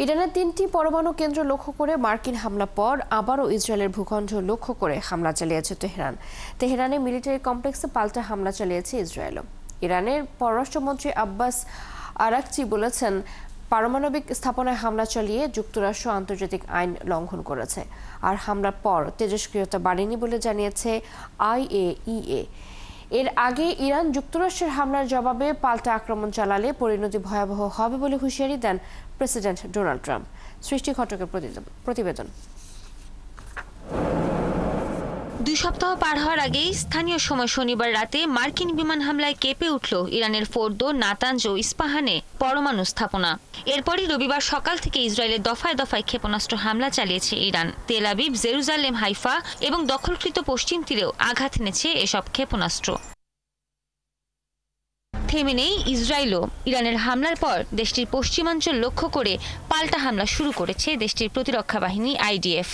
ইরানের 3টি পরমাণু কেন্দ্র লক্ষ্য করে মার্কিন হামলার পর আবারও ইসরায়েলের ভূখণ্ড লক্ষ্য করে হামলা চালিয়েছে তেহরান। তেহরানে মিলিটারি কমপ্লেক্সে পাল্টা হামলা চালিয়েছে ইসরায়েলও। ইরানের পররাষ্ট্রমন্ত্রী আব্বাস আরাকচি বলেছেন, পারমাণবিক স্থাপনায় হামলা চালিয়ে যুক্তরাষ্ট্র আন্তর্জাতিক আইন লঙ্ঘন করেছে। আর হামলার পর তেজস্ক্রিয়তা বাড়েনি বলে জানিয়েছে IAEA। এর আগে ইরান যুক্তরাষ্ট্রের হামলার জবাবে পাল্টা আক্রমণ চালালে পরিণতি ভয়াবহ হবে বলে হুঁশিয়ারি দেন প্রেসিডেন্ট ডোনাল্ড ট্রাম্প। সৃষ্টি ঘটকের প্রতিবেদন। 2 সপ্তাহ পার হওয়ার আগেই স্থানীয় সময় শনিবার রাতে মার্কিন বিমান হামলায় কেঁপে উঠল ইরানের ফোর্দো, নাতানজ ও ইস্পাহানে পরমাণু স্থাপনা। এরপরই রবিবার সকাল থেকে ইসরায়েলের দফায় দফায় ক্ষেপণাস্ত্র হামলা চালিয়েছে Iran. Tel Aviv, Jerusalem, Haifa এবং দখলকৃত পশ্চিম তীরেও আঘাত এনেছে এসব ক্ষেপণাস্ত্র। থেমে নেই ইসরায়েলও। ইরানের হামলার পর দেশটির পশ্চিমাঞ্চল লক্ষ্য করে পাল্টা হামলা শুরু করেছে দেশটির প্রতিরক্ষা বাহিনী IDF।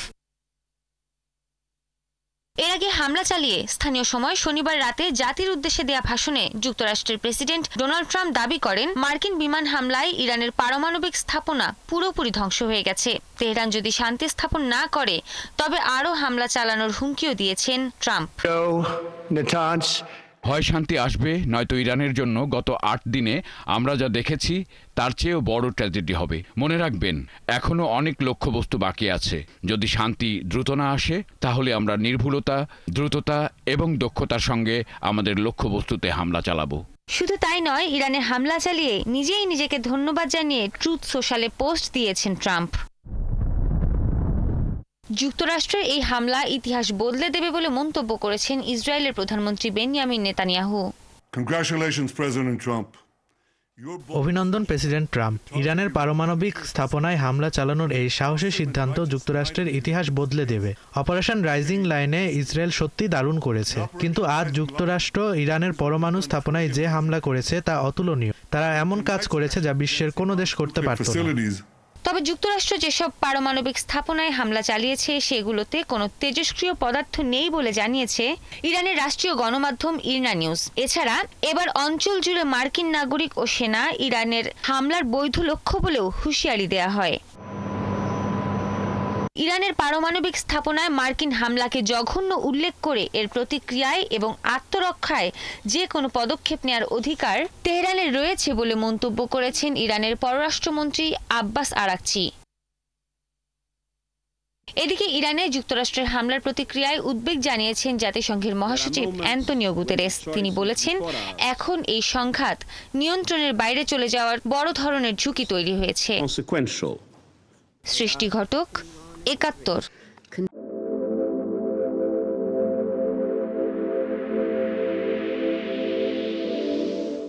এর আগে হামলা চালিয়ে স্থানীয় সময় শনিবার রাতে জাতির উদ্দেশ্যে দেয়া ভাষণে যুক্তরাষ্ট্রের প্রেসিডেন্ট ডোনাল্ড ট্রাম্প দাবি করেন, মার্কিন বিমান হামলায় ইরানের পারমাণবিক স্থাপনা পুরোপুরি ধ্বংস হয়ে গেছে। তেহরান যদি শান্তি স্থাপন না করে তবে আরও হামলা চালানোর হুমকিও দিয়েছেন ট্রাম্প। হয় শান্তি আসবে, নয়তো ইরানের জন্য গত 8 দিনে আমরা যা দেখেছি তার চেয়েও বড় ট্র্যাজেডি হবে। মনে রাখবেন, এখনো অনেক লক্ষ্যবস্তু বাকি আছে। যদি শান্তি দ্রুত না আসে তাহলে আমরা নির্ভুলতা, দ্রুততা এবং দক্ষতার সঙ্গে আমাদের লক্ষ্যবস্তুতে হামলা চালাবো। শুধু তাই নয়, ইরানে হামলা চালিয়ে নিজেই নিজেকে ধন্যবাদ জানিয়ে ট্রুথ সোশ্যালে পোস্ট দিয়েছেন ট্রাম্প। যুক্তরাষ্ট্রের এই হামলা ইতিহাস বদলে দেবে বলে মন্তব্য করেছেন ইসরায়েলের প্রধানমন্ত্রী বেনিয়ামিন নেতানিয়াহু। অভিনন্দন প্রেসিডেন্ট ট্রাম্প। ইরানের পারমাণবিক স্থাপনায় হামলা চালানোর এই সাহসী সিদ্ধান্ত যুক্তরাষ্ট্রের ইতিহাস বদলে দেবে। অপারেশন রাইজিং লাইনে ইসরায়েল সত্যি দারুণ করেছে, কিন্তু আজ যুক্তরাষ্ট্র ইরানের পরমাণু স্থাপনায় যে হামলা করেছে তা অতুলনীয়। তারা এমন কাজ করেছে যা বিশ্বের কোনো দেশ করতে পারত না। তবে যুক্তরাষ্ট্র যেসব পারমাণবিক স্থাপনায় হামলা চালিয়েছে সেগুলোতে কোনো তেজস্ক্রিয় পদার্থ নেই বলে জানিয়েছে ইরানের রাষ্ট্রীয় গণমাধ্যম ইরনা নিউজ। এছাড়া এবার অঞ্চল জুড়ে মার্কিন নাগরিক ও সেনা ইরানের হামলার বৈধ লক্ষ্য বলেও হুঁশিয়ারি দেয়া হয়। ইরানের পারমাণবিক স্থাপনায় মার্কিন হামলাকে জঘন্য উল্লেখ করে এর প্রতিক্রিয়ায় এবং আত্মরক্ষায় যে কোনো পদক্ষেপ নেওয়ার অধিকার তেহরানের রয়েছে বলে মন্তব্য করেছেন ইরানের পররাষ্ট্রমন্ত্রী আব্বাস আরাকচি। এদিকে ইরানে যুক্তরাষ্ট্রের হামলার প্রতিক্রিয়ায় উদ্বেগ জানিয়েছেন জাতিসংঘের মহাসচিব অ্যান্তোনিও গুতেরেস। তিনি বলেছেন, এখন এই সংঘাত নিয়ন্ত্রণের বাইরে চলে যাওয়ার বড় ধরনের ঝুঁকি তৈরি হয়েছে। সৃষ্টি ঘটক, ৭১।